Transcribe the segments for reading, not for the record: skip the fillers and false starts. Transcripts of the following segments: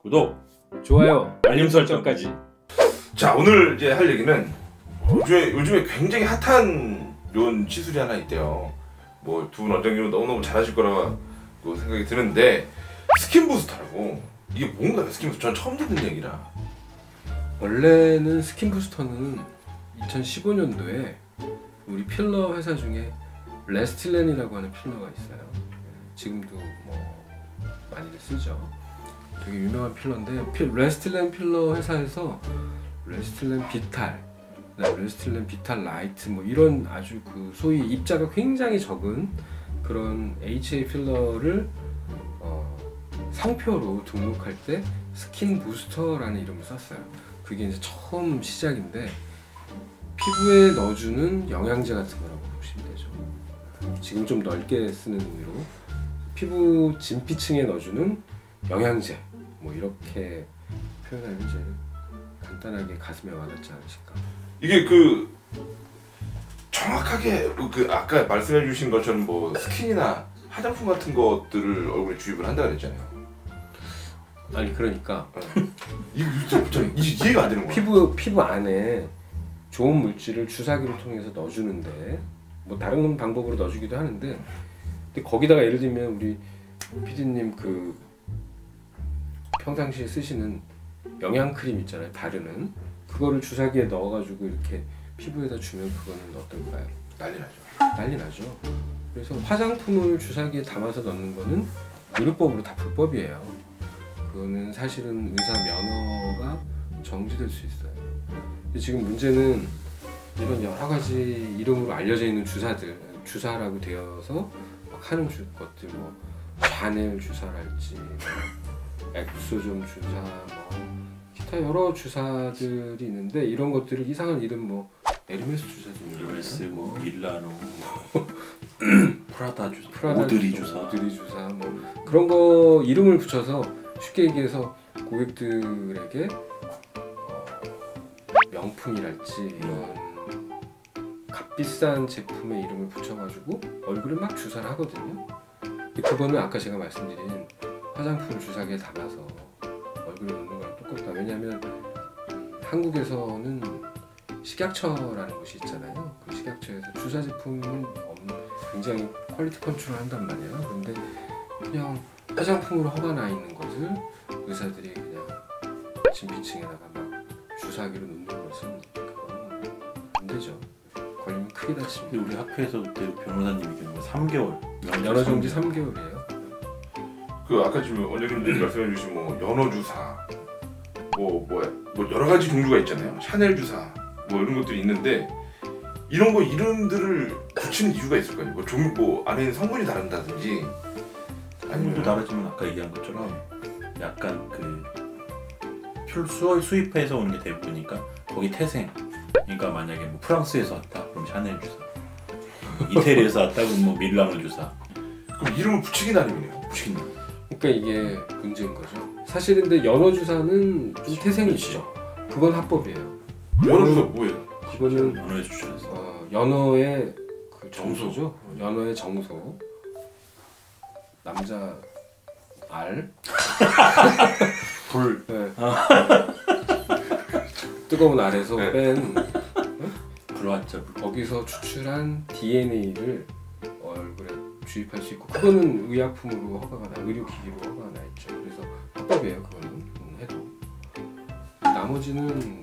구독, 좋아요, 알림 설정까지. 자, 오늘 이제 할 얘기는 요즘에 굉장히 핫한 이런 시술이 하나 있대요. 뭐 두 분 원장님은 너무너무 잘하실 거라고 생각이 드는데, 스킨 부스터라고. 이게 뭔가요? 스킨 부스터? 전 처음 듣는 얘기라. 원래는 스킨 부스터는 2015년도에 우리 필러 회사 중에 레스틸렌이라고 하는 필러가 있어요. 지금도 뭐 많이들 쓰죠. 되게 유명한 필러인데, 레스틸렌 필러 회사에서 레스틸렌 비탈, 레스틸렌 비탈 라이트 뭐 이런 아주 그 소위 입자가 굉장히 적은 그런 HA 필러를 상표로 등록할 때 스킨 부스터라는 이름을 썼어요. 그게 이제 처음 시작인데, 피부에 넣어주는 영양제 같은 거라고 보시면 되죠. 지금 좀 넓게 쓰는 의미로 피부 진피층에 넣어주는 영양제, 뭐 이렇게 표현하면 이제 간단하게 가슴에 와닿지 않으실까. 이게 정확하게 아까 말씀해 주신 것처럼 뭐 스킨이나 화장품 같은 것들을 얼굴에 주입을 한다 그랬잖아요. 아니 그러니까 이해가 안 되는 거야. 피부 안에 좋은 물질을 주사기를 통해서 넣어주는데, 뭐 다른 방법으로 넣어주기도 하는데, 근데 거기다가 예를 들면 우리 PD님 그 평상시에 쓰시는 영양크림 있잖아요, 바르는 그거를 주사기에 넣어가지고 이렇게 피부에다 주면 그거는 어떨까요? 난리 나죠. 난리 나죠. 그래서 화장품을 주사기에 담아서 넣는 거는 의료법으로 다 불법이에요. 그거는 사실은 의사 면허가 정지될 수 있어요. 근데 지금 문제는 이런 여러 가지 이름으로 알려져 있는 주사라고 되어서 막 하는 것들, 뭐 샤넬 주사랄지, 엑소존 주사, 뭐 기타 여러 주사들이 있는데, 이런 것들을 이상한 이름, 뭐 에르메스 주사도 있는 에르메스, 뭐 밀라노, 프라다 주사, 오드리 주사, 뭐 그런 거 이름을 붙여서 쉽게 얘기해서 고객들에게 명품이랄지 이런 값비싼 제품의 이름을 붙여가지고 얼굴에 막 주사를 하거든요. 근데 그거는 아까 제가 말씀드린 화장품 주사기에 담아서 얼굴에 넣는 거랑 똑같다. 왜냐하면 한국에서는 식약처라는 곳이 있잖아요. 그 식약처에서 주사 제품은 굉장히 퀄리티 컨트롤 한단 말이에요. 그런데 그냥 화장품으로 허가 나 있는 것을 의사들이 그냥 진피층에다가 막 주사기로 넣는 것은 그건 안 되죠. 걸리면 크게 다칩니다. 우리 학교에서 그때 변호사님이 경우 3개월 연어 정지 3개월이에요. 아까 지금 원장님들이 말씀해 주신 뭐 연어 주사, 뭐 여러 가지 종류가 있잖아요. 샤넬 주사, 뭐 이런 것들이 있는데, 이런 거 이름들을 붙이는 이유가 있을 거예요. 뭐 안에 있는 성분이 다른다든지, 성분도 다르지만 아까 얘기한 것처럼 약간 수입해서 오는 게 대부분이니까 거기 태생. 그러니까 만약에 뭐 프랑스에서 왔다 그럼 샤넬 주사, 이태리에서 왔다 그럼 뭐 밀라노 주사. 그럼 이름을 붙이기 나름이네요. 붙이기 나름. 그러니까 이게 문제인 거죠. 사실 근데 연어 주사는 좀 태생이 있죠. 그건 합법이에요. 연어 주사 뭐예요? 그거는 연어의 주사에서 연어의 그 정소죠. 연어의 정소. 남자 알 불. 네. 뜨거운 알에서 네. 뺀 불왔죠. 거기서 추출한 DNA를 얼굴에 주입할 수 있고, 그거는 의약품으로 허가가 나, 의료기기로 허가가 나 있죠. 그래서 합법이에요. 그거는 해도. 나머지는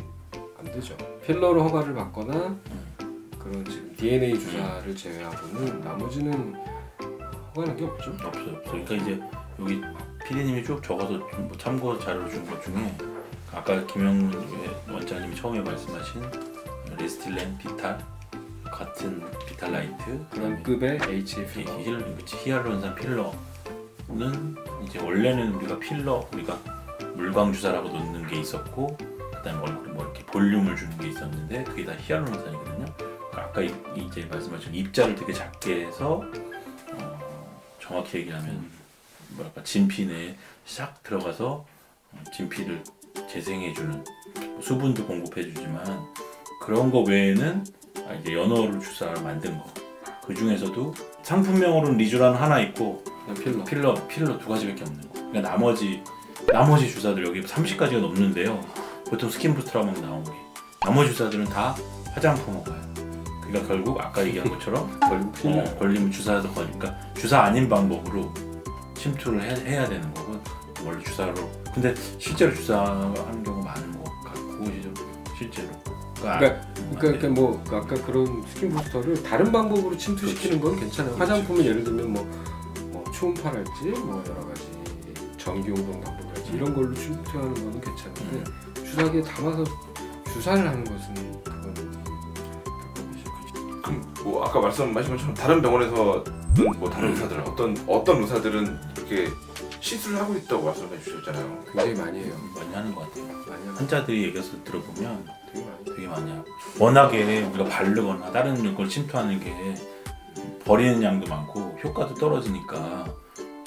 안 되죠. 필러로 허가를 받거나 그런 지금 DNA 주사를 제외하고는 나머지는 허가하는 게 없죠. 없어요. 그러니까 이제 여기 PD님이 쭉 적어서 뭐 참고 자료를 준 것 중에 아까 김영 원장님이 처음에 말씀하신 레스틸렌 비탈 같은 비탈 라이트, 그런 급의 HA 필러, 히알루론산 필러는 이제 원래는 우리가 물광 주사라고 놓는 게 있었고, 그다음에 얼굴에 뭐 이렇게 볼륨을 주는 게 있었는데 그게 다 히알루론산이거든요. 그러니까 아까 이제 말씀하신 입자를 되게 작게 해서 정확히 얘기하면 뭐랄까 진피 내에 싹 들어가서 진피를 재생해주는, 수분도 공급해주지만 그런 거 외에는 이제 연어를 주사를 만든 거, 그 중에서도 상품명으로는 리쥬란 하나 있고 필러 두 가지밖에 없는 거. 그러니까 나머지 나머지 주사들 여기 30가지가 넘는데요. 보통 스킨부스터라고 나온 게 나머지 주사들은 다 화장품으로 가요. 그러니까 결국 아까 얘기한 것처럼 걸리면 주사에서 걸리니까 주사 아닌 방법으로 침투를 해야 되는 거고 원래 주사로. 근데 실제로 주사하는 경우가 많은 것 같고 실제로. 그러니까 뭐 아까 그런 스킨 부스터를 다른 방법으로 침투시키는 건 괜찮아요. 화장품은 예를 들면 뭐 초음파랄지 뭐 여러 가지 전기용동 방법이랄지 이런 걸로 침투하는 거는 괜찮은데 주사기에 담아서 주사를 하는 것은 그건 불법이죠. 그럼 뭐 아까 말씀하신 것처럼 다른 병원에서 뭐 다른 의사들은 어떤 의사들은 이렇게 시술을 하고 있다고 말씀해 주셨잖아요. 굉장히 많이 해요. 많이 하는 것 같아요. 많이 하는 환자들이 얘기해서 들어보면 되게 많이. 되게 많이 하고 워낙에 우리가 바르거나 다른 걸 침투하는 게 버리는 양도 많고 효과도 떨어지니까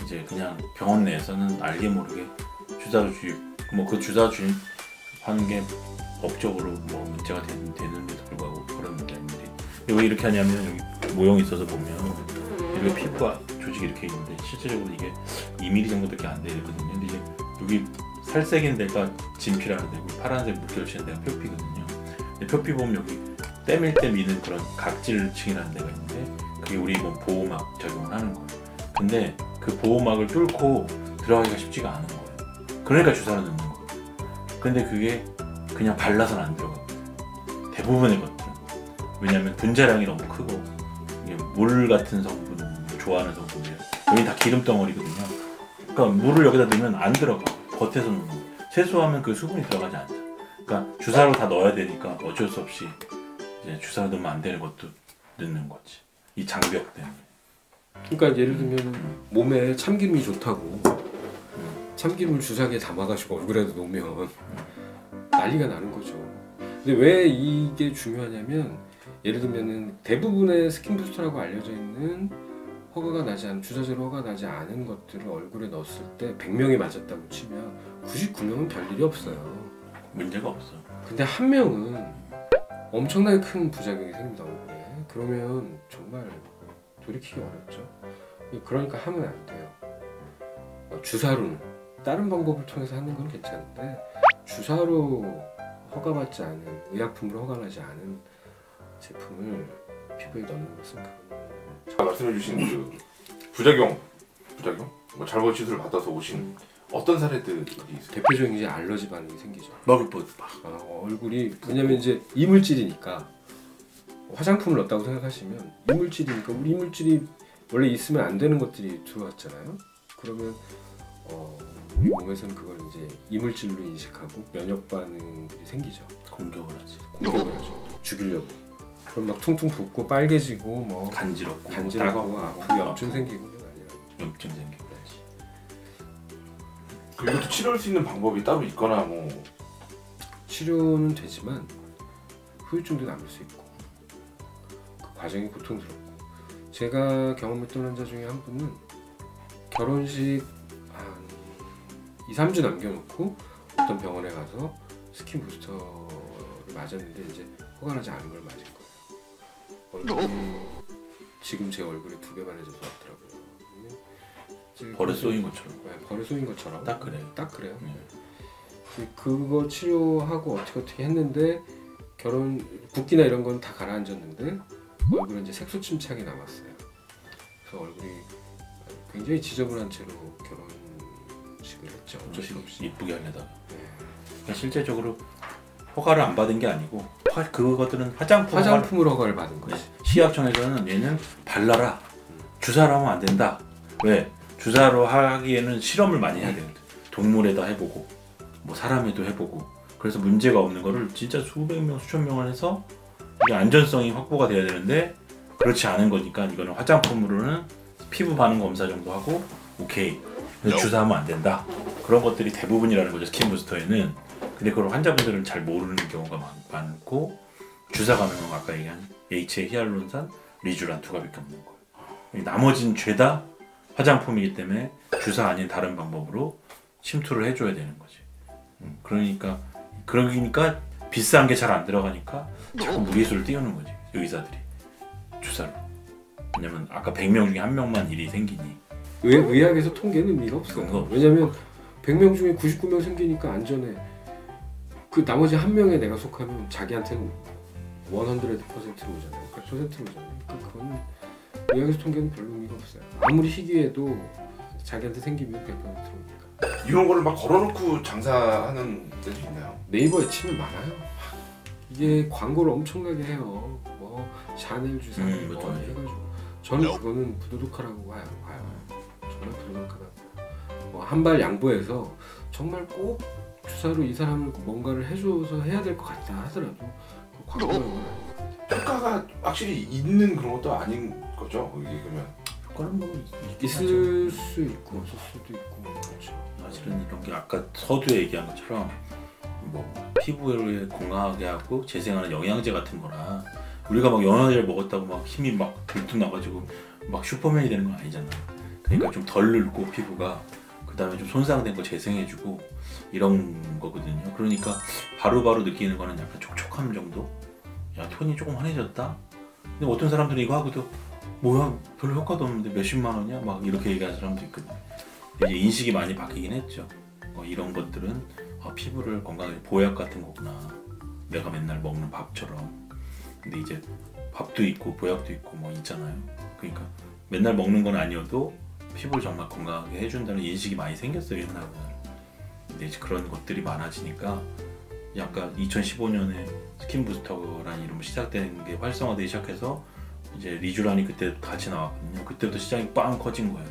이제 그냥 병원 내에서는 알게 모르게 주사 주입 뭐 그 주사 주입하는 게 법적으로 뭐 문제가 되는데도 불구하고 그런 문제인데 왜 이렇게 하냐면 여기 모형이 있어서 보면 여기 피부가 조직이 이렇게 있는데 실제적으로 이게 2mm 정도밖에 안 되거든요. 근데 이제 여기 살색인 데가 진피라는 데고 파란색 물결치는 데가 표피거든요. 근데 표피 보면 여기 땜일 때 미는 그런 각질층이라는 데가 있는데 그게 우리 몸 보호막 작용을 하는 거예요. 근데 그 보호막을 뚫고 들어가기가 쉽지가 않은 거예요. 그러니까 주사를 넣는 거예요. 근데 그게 그냥 발라서는 안 들어가요. 대부분의 것들은. 왜냐하면 분자량이 너무 크고 이게 물 같은 성분, 좋아하는 성분이에요. 여기 다 기름 덩어리거든요. 그러니까 물을 여기다 넣으면 안 들어가. 겉에서 넣는 거예요. 세수하면 그 수분이 들어가지 않죠. 그러니까 주사로 다 넣어야 되니까 어쩔 수 없이 이제 주사로 넣으면 안 되는 것도 넣는 거지. 이 장벽 때문에. 그러니까 예를 들면 몸에 참기름이 좋다고 참기름을 주사기에 담아가지고 얼굴에도 놓으면 난리가 나는 거죠. 근데 왜 이게 중요하냐면 예를 들면은 대부분의 스킨 부스터라고 알려져 있는 허가가 나지 않은 주사제로 허가 나지 않은 것들을 얼굴에 넣었을 때 100명이 맞았다고 치면 99명은 별일이 없어요. 문제가 없어. 근데 한 명은 엄청나게 큰 부작용이 생깁니다 얼굴에. 그러면 정말 돌이키기 어렵죠. 그러니까 하면 안 돼요. 주사로는 다른 방법을 통해서 하는 건 괜찮은데 주사로 허가받지 않은 의약품으로 허가나지 않은 제품을 피부에 넣는 것은 아까 말씀해주신 그 부작용 뭐 잘못 시술을 받아서 오신 어떤 사례들이 있어요? 대표적인 이제 알러지 반응이 생기죠. 먹을 것 봐. 얼굴이 왜냐면 이제 이물질이니까 화장품을 넣었다고 생각하시면 이물질이니까 우리 이물질이 원래 있으면 안 되는 것들이 들어왔잖아요. 그러면 우리 몸에서는 그걸 이제 이물질로 인식하고 면역 반응들이 생기죠. 공격을 하지. 공격을 하죠. 죽이려고. 그럼 막 퉁퉁 붓고 빨개지고 뭐 간지럽고 아프고 염증 생기고 난리나요. 염증 생기고 그러지. 그 이것도 치료할 수 있는 방법이 따로 있거나 뭐 치료는 되지만 후유증도 남을 수 있고 그 과정이 고통스럽고 제가 경험했던 환자 중에 한 분은 결혼식 한 2-3주 남겨놓고 어떤 병원에 가서 스킨 부스터를 맞았는데 이제 허가 나지 않은 걸 맞은 거예요. 얼굴이 지금 제 얼굴에 2배 반해져서 왔더라고요. 벌에 쏘인 것처럼. 네, 벌에 쏘인 것처럼. 딱 그래요. 딱 그래요. 그거 치료하고 어떻게 했는데 붓기나 이런 건 다 가라앉았는데 얼굴에 이제 색소 침착이 남았어요. 그래서 얼굴이 굉장히 지저분한 채로 결혼식을 했죠. 어쩔 수 없이. 이쁘게 하려다가. 네. 그러니까 실제적으로 허가를 안 받은 게 아니고 그것들은 화장품으로 허가를 받은 거지. 네. 시약청에서는 얘는 발라라. 주사로 하면 안 된다. 왜? 주사로 하기에는 실험을 많이 해야 되거든. 동물에다 해보고 뭐 사람에도 해보고 그래서 문제가 없는 거를 진짜 수백 명, 수천 명을 해서 이게 안전성이 확보가 돼야 되는데 그렇지 않은 거니까 이거는 화장품으로는 피부 반응 검사 정도 하고 오케이. 주사하면 안 된다. 그런 것들이 대부분이라는 거죠. 스킨 부스터에는. 근데 그걸 환자분들은 잘 모르는 경우가 많고 주사 가능한 아까 얘기한 HA 히알루론산, 리쥬란 2가밖에 없는 거예요. 나머지는 죄다 화장품이기 때문에 주사 아닌 다른 방법으로 침투를 해줘야 되는 거지. 그러니까 비싼 게 잘 안 들어가니까 자꾸 무리수를 띄우는 거지 의사들이 주사로. 왜냐면 아까 100명 중에 1명만 일이 생기니. 의학에서 통계는 의미가 없어요. 왜냐면 100명 중에 99명 생기니까 안전해. 그 나머지 한 명에 내가 속하면 자기한테는 100%로 오잖아요. 100%로 오잖아요. 그러니까 그건 의학에서 통계는 별로 의미가 없어요. 아무리 희귀해도 자기한테 생기면 100%로 오니까. 이런 거를 막 걸어놓고 장사하는 데도 있나요? 네이버에 치면 많아요. 이게 광고를 엄청나게 해요. 뭐 샤넬 주사 뭐 맞아. 해가지고 저는 그거는 부도덕하라고 봐요. 정말 부도덕하다고. 뭐 한발 양보해서 정말 꼭 주사로 이 사람을 뭔가를 해줘서 해야 될 것 같다 하더라도 그 광고는 건 아닌 것 같아요. 효과가 확실히 있는 그런 것도 아닌 거죠? 이게 그러면 그거는 뭐 있을 수 있고 없을 수도 있고 그렇죠. 사실은 이런 게 아까 서두에 얘기한 것처럼 뭐 피부를 건강하게 하고 재생하는 영양제 같은 거라 우리가 막 영양제를 먹었다고 막 힘이 막 들뚝 나가지고 막 슈퍼맨이 되는 건 아니잖아. 그러니까 좀 덜 늙고 피부가 그 다음에 좀 손상된 거 재생해주고 이런 거거든요. 그러니까 바로바로 느끼는 거는 약간 촉촉함 정도? 야 톤이 조금 환해졌다? 근데 어떤 사람들은 이거 하고도 뭐야 별로 효과도 없는데 몇십만 원이야? 막 이렇게 얘기하는 사람도 있거든요. 이제 인식이 많이 바뀌긴 했죠. 이런 것들은 피부를 건강하게 보약 같은 거구나. 내가 맨날 먹는 밥처럼. 근데 이제 밥도 있고 보약도 있고 뭐 있잖아요. 그러니까 맨날 먹는 건 아니어도 피부를 정말 건강하게 해준다는 인식이 많이 생겼어요 옛날보다. 근데 이제 그런 것들이 많아지니까 약간 2015년에 스킨 부스터라는 이름으로 시작된 게 활성화되기 시작해서 이제 리쥬란이 그때 같이 나왔거든요. 그때부터 시장이 빵 커진 거예요.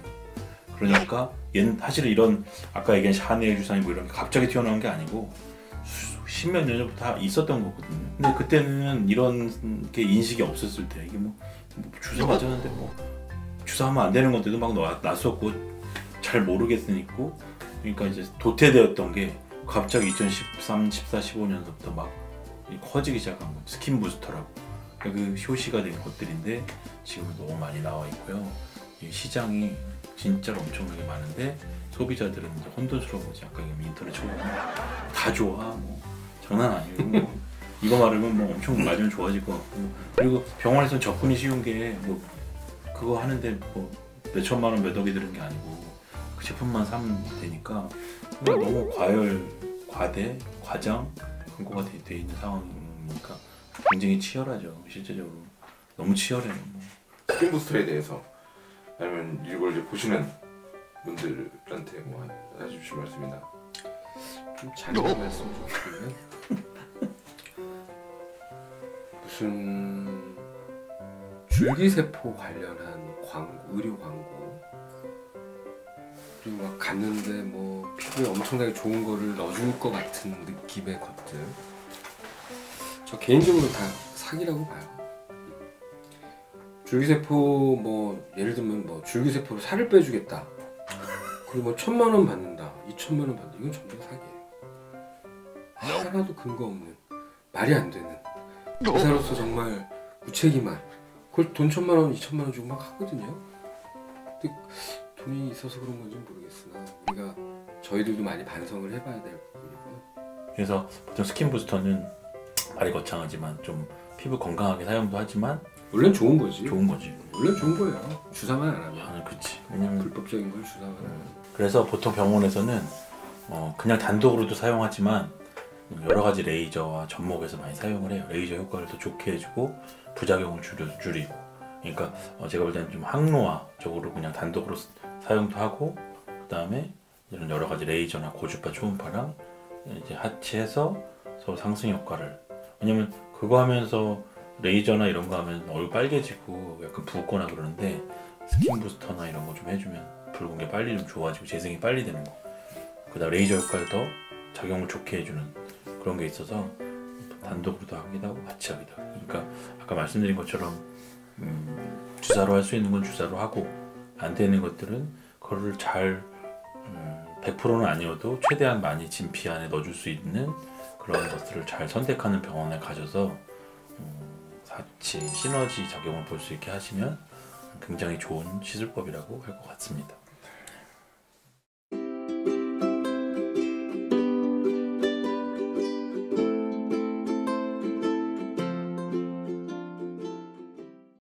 그러니까 얘는 사실은 이런 아까 얘기한 샤넬 주사니 뭐 이런 게 갑자기 튀어나온 게 아니고 십몇 년 전부터 다 있었던 거거든요. 근데 그때는 이런 게 인식이 없었을 때 이게 뭐 주사 맞았는데 뭐 주사하면 안 되는 건데도 막 났었고 잘 모르겠으니까 그러니까 이제 도태되었던 게 갑자기 2013, 14, 15년부터 막 커지기 시작한 거예요. 스킨 부스터라고 그 효시가 된 것들인데 지금 너무 많이 나와 있고요. 이 시장이 진짜로 엄청나게 많은데 소비자들은 이제 혼돈스러운 거지. 아까 인터넷 쳐보면 다 좋아 뭐 장난 아니에요. 뭐 이거 말하면 뭐 엄청 맞으면 좋아질 것 같고 그리고 병원에서는 접근이 쉬운 게 뭐 그거 하는데 뭐 몇천만 원 몇 억이 드는 게 아니고 그 제품만 사면 되니까 너무 과대, 과장 광고가 돼 있는 상황이니까 굉장히 치열하죠. 실제적으로 너무 치열해요. 뭐. 스킨 부스터에 대해서 아니면 이걸 이제 보시는 분들한테 뭐 해주실 말씀이나 좀 자세한 말씀 좀 드리면 무슨 줄기세포 관련한 광고, 의료 광고 그리고 막 갔는데 뭐 피부에 엄청나게 좋은 거를 넣어줄 것 같은 느낌의 것들 저 개인적으로 다 사기라고 봐요. 줄기세포 뭐 예를 들면 뭐 줄기세포로 살을 빼주겠다 그리고 뭐 1,000만 원 받는다 2,000만 원 받는다 이건 전부 다 사기예요. 하나도 근거 없는 말이 안 되는 의사로서 정말 무책임한 그걸 돈 1,000만 원 2,000만 원 주고 막 하거든요. 근데 돈이 있어서 그런 건지 모르겠으나 우리가 저희들도 많이 반성을 해봐야 될 부분이고요. 그래서 보통 스킨 부스터는 말이 거창하지만 좀 피부 건강하게 사용도 하지만 원래는 좋은 거지. 좋은 거지. 원래 좋은 거예요. 주사만 안 하면. 그렇지. 왜냐면 불법적인 걸 주사만 안 하면. 그래서 보통 병원에서는 그냥 단독으로도 사용하지만 여러 가지 레이저와 접목해서 많이 사용을 해요. 레이저 효과를 더 좋게 해주고 부작용을 줄이고. 그러니까 제가 볼 때는 좀 항노화적으로 그냥 단독으로 사용도 하고 그 다음에 이런 여러 가지 레이저나 고주파 초음파랑 이제 합치해서 서로 상승 효과를. 왜냐면 그거 하면서 레이저나 이런 거 하면 얼굴 빨개지고 약간 붓거나 그러는데 스킨 부스터나 이런 거 좀 해주면 붉은 게 빨리 좀 좋아지고 재생이 빨리 되는 거. 그다음 레이저 효과를 더 작용을 좋게 해주는 그런 게 있어서 단독으로도 하기도 하고 같이 하기도 하고. 그러니까 아까 말씀드린 것처럼 주사로 할 수 있는 건 주사로 하고 안 되는 것들은 그거를 잘 100%는 아니어도 최대한 많이 진피 안에 넣어줄 수 있는 그런 것들을 잘 선택하는 병원에 가셔서 같이 시너지 작용을 볼 수 있게 하시면 굉장히 좋은 시술법이라고 할 것 같습니다.